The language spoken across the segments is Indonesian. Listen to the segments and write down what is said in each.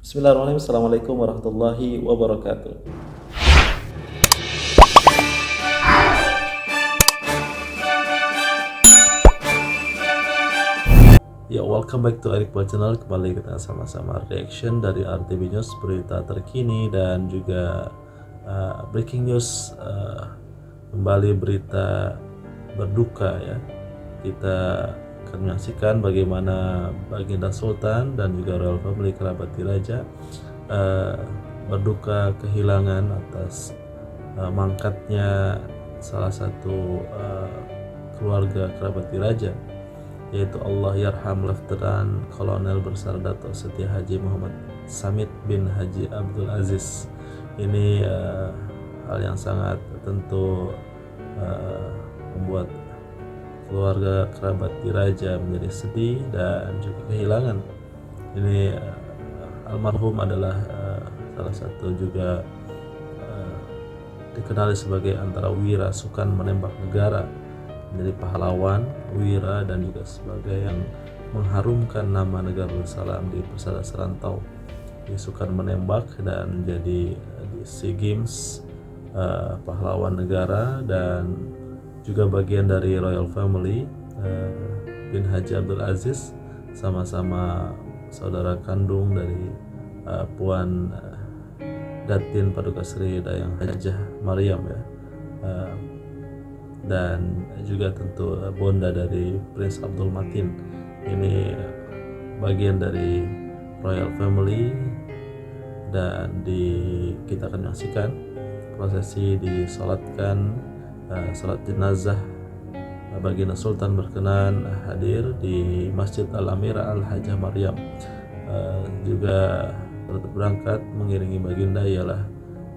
Bismillahirrahmanirrahim. Assalamualaikum warahmatullahi wabarakatuh. Ya, welcome back to Eric Boy Channel. Kembali kita sama-sama reaction dari RTB News, berita terkini dan juga breaking news. Kembali berita berduka ya. Kita akan menyaksikan bagaimana Baginda Sultan dan juga Royal Family kerabat diraja berduka kehilangan atas mangkatnya salah satu keluarga kerabat diraja, yaitu Allahyarham Letnan Kolonel Besar Dato Setia Haji Muhammad Samit bin Haji Abdul Aziz. Ini hal yang sangat tentu membuat keluarga kerabat diraja menjadi sedih dan juga kehilangan. Ini almarhum adalah salah satu juga dikenali sebagai antara wira sukan menembak negara, menjadi pahlawan, wira, dan juga sebagai yang mengharumkan nama negara Darussalam di persada serantau di sukan menembak dan jadi di SEA Games pahlawan negara, dan juga bagian dari Royal Family bin Haji Abdul Aziz, sama-sama saudara kandung dari Puan Datin Paduka Sri Dayang Hajah Maryam ya, dan juga tentu bonda dari Prince Abdul Matin. Ini bagian dari Royal Family, dan kita akan menyaksikan prosesi disolatkan salat jenazah Baginda Sultan berkenan hadir di Masjid Al-Amira Al-Hajah Maryam. Juga berangkat mengiringi Baginda ialah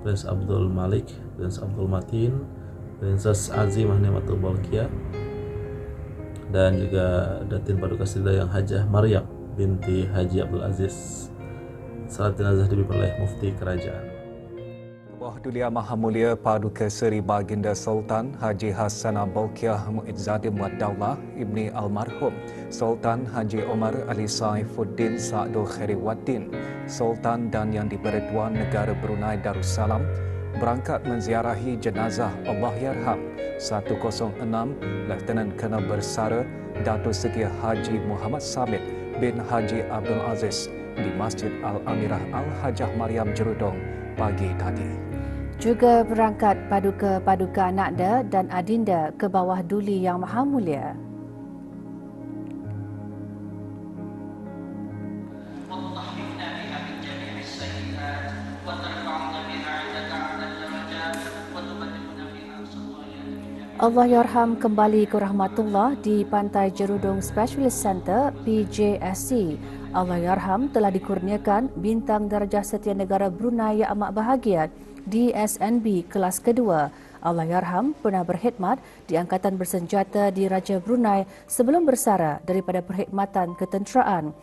Prince Abdul Malik, Prince Abdul Matin, Princess Azimah Nimatul Balkiyah, dan juga Datin Paduka Sri Dayang Hajah Maryam binti Haji Abdul Aziz. Salat jenazah dipimpin oleh Mufti Kerajaan. Ketua Dulia Maha Mulia Paduka Seri Baginda Sultan Haji Hassanah Bolkiah Muizzadin Muaddaulah Ibni Almarhum Sultan Haji Omar Ali Saifuddin Sa'dul Khairiwaddin, Sultan dan Yang di-Pertuan Negara Brunei Darussalam berangkat menziarahi jenazah Allahyarham 106 Letnan Kolonel Bersara Dato' Setia Haji Muhammad Samit bin Haji Abdul Aziz di Masjid Al-Amirah Al-Hajah Maryam Jerudong pagi tadi. Juga berangkat paduka-paduka anakda dan adinda ke bawah Duli Yang Maha Mulia. Allahyarham kembali ke rahmatullah di Pantai Jerudong Specialist Center PJSC. Allahyarham telah dikurniakan bintang darjah Setia Negara Brunei Yang Amat Bahagia DSNB kelas kedua. Allahyarham pernah berkhidmat di Angkatan Bersenjata di Raja Brunei sebelum bersara daripada perkhidmatan ketenteraan.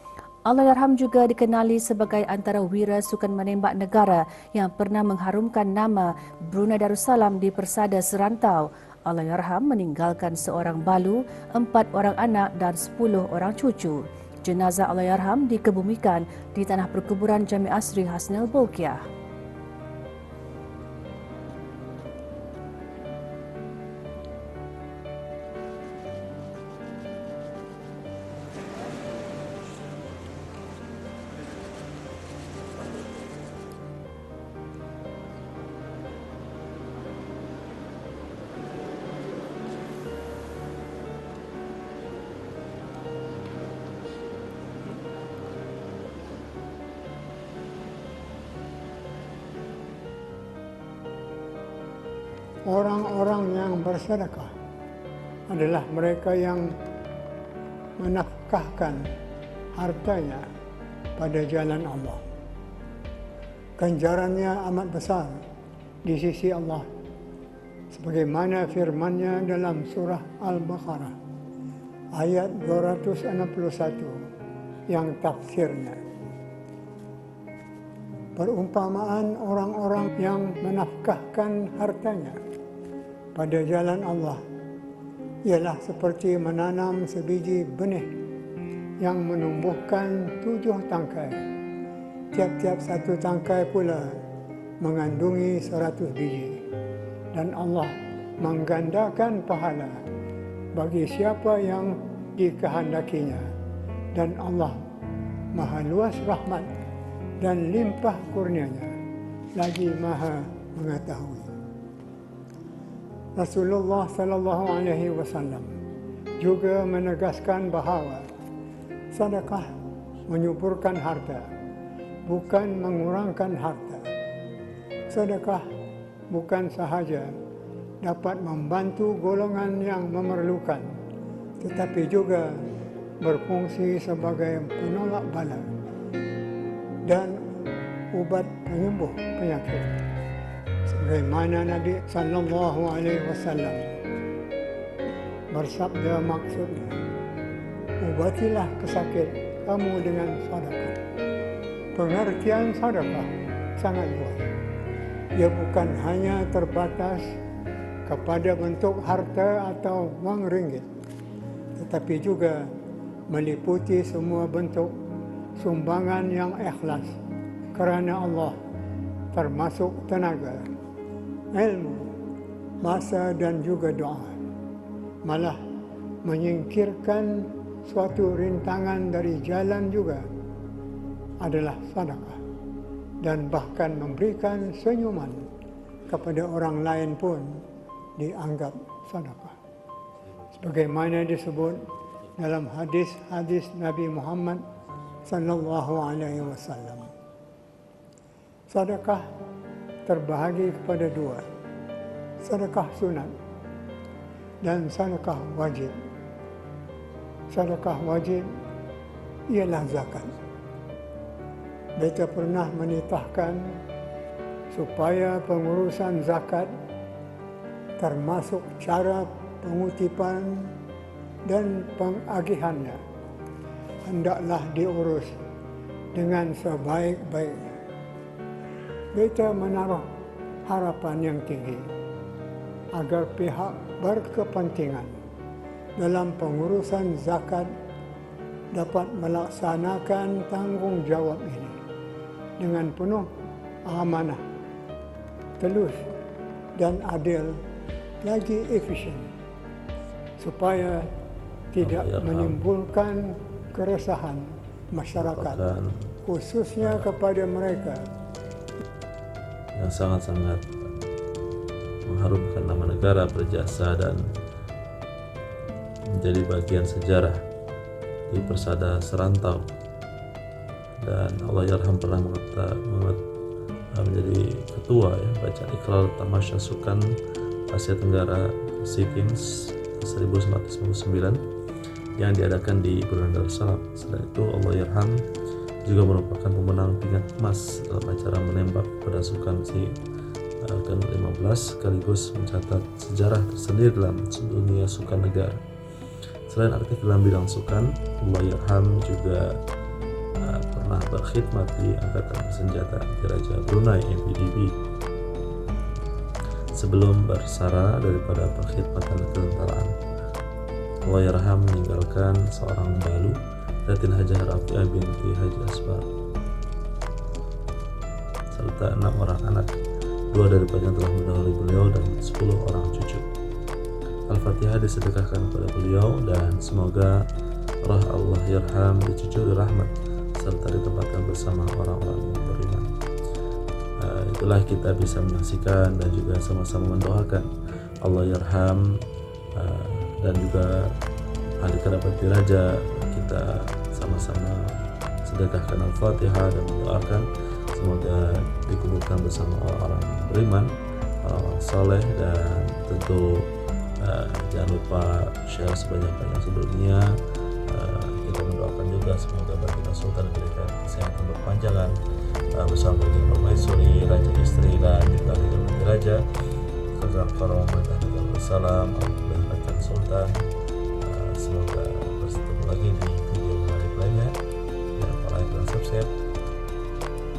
Allahyarham juga dikenali sebagai antara wira sukan menembak negara yang pernah mengharumkan nama Brunei Darussalam di persada serantau. Allahyarham meninggalkan seorang balu, 4 orang anak dan 10 orang cucu. Jenazah Allahyarham dikebumikan di tanah perkuburan Jami Asri Hasnil Bolkiah. Orang-orang yang bersedekah adalah mereka yang menafkahkan hartanya pada jalan Allah. Ganjarannya amat besar di sisi Allah, sebagaimana firman-Nya dalam surah Al-Baqarah ayat 261 yang tafsirnya, perumpamaan orang-orang yang menafkahkan hartanya pada jalan Allah ialah seperti menanam sebiji benih yang menumbuhkan 7 tangkai tiap-tiap satu tangkai pula mengandungi 100 biji. Dan Allah menggandakan pahala bagi siapa yang dikehendakinya. Dan Allah maha luas rahmat dan limpah kurnianya, lagi maha mengetahui. Rasulullah sallallahu alaihi wasallam juga menegaskan bahawa sedekah menyuburkan harta, bukan mengurangkan harta. Sedekah bukan sahaja dapat membantu golongan yang memerlukan, tetapi juga berfungsi sebagai penolak bala dan ubat penyembuh penyakit. Sebagaimana Nabi sallallahu alaihi wasallam bersabda, maksudnya, ubatilah kesakit kamu dengan sedekah. Pengertian sedekah sangat luas. Ia bukan hanya terbatas kepada bentuk harta atau wang ringgit, tetapi juga meliputi semua bentuk sumbangan yang ikhlas kerana Allah, termasuk tenaga, ilmu, masa dan juga doa. Malah menyingkirkan suatu rintangan dari jalan juga adalah sedekah, dan bahkan memberikan senyuman kepada orang lain pun dianggap sedekah. Sebagaimana disebut dalam hadis-hadis Nabi Muhammad sallallahu alaihi wasallam, sedekah terbahagi kepada dua, sedekah sunat dan sedekah wajib. Sedekah wajib ialah zakat. Beta pernah menitahkan supaya pengurusan zakat, termasuk cara pengutipan dan pengagihannya, hendaklah diurus dengan sebaik-baiknya. Beta menaruh harapan yang tinggi agar pihak berkepentingan dalam pengurusan zakat dapat melaksanakan tanggungjawab ini dengan penuh amanah, telus dan adil, lagi efisien, supaya tidak menimbulkan keresahan masyarakat, khususnya kepada mereka yang sangat-sangat mengharumkan nama negara, berjasa dan menjadi bagian sejarah di Persada Serantau. Dan Allahyarham pernah menjadi ketua baca ikrar tamasya sukan Asia Tenggara SEA Games 1999 yang diadakan di Brunei Darussalam. Selain itu, Allahyarham juga merupakan pemenang pingat emas dalam acara menembak pada sukan SEA ke-15, sekaligus mencatat sejarah tersendiri dalam dunia sukan negara. Selain aktif dalam bidang sukan, Allahyarham juga pernah berkhidmat di Angkatan Bersenjata Anti Raja Brunei (MPDB) sebelum bersara daripada perkhidmatan ketentaraan. Allahyarham meninggalkan seorang balu, Datin Hajah Rafi'ah binti Haji Asbar, serta 6 orang anak, 2 daripadanya telah mendahului beliau dan 10 orang cucu. Al-Fatihah disedekahkan kepada beliau dan semoga roh Allahyarham dicucuri rahmat serta ditempatkan bersama orang-orang yang beriman. Itulah kita bisa menyaksikan dan juga sama-sama mendoakan Allahyarham dan juga ahli kerabat diraja. Kita sama-sama sedekahkan Al-Fatihah dan mendoakan semoga dikumpulkan bersama orang-orang beriman, orang-orang soleh, dan tentu jangan lupa share sebanyak-banyak sedunia. Kita mendoakan juga semoga Baginda Sultan diberikan kesehatan berpanjangan bersama dengan permaisuri, raja istri, dan juga dengan raja serta para pemerintah negara Darussalam, Baginda Sultan. Semoga bertemu lagi di video menarik lainnya. Jangan lupa like dan subscribe.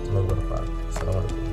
Semoga bermanfaat. Assalamualaikum.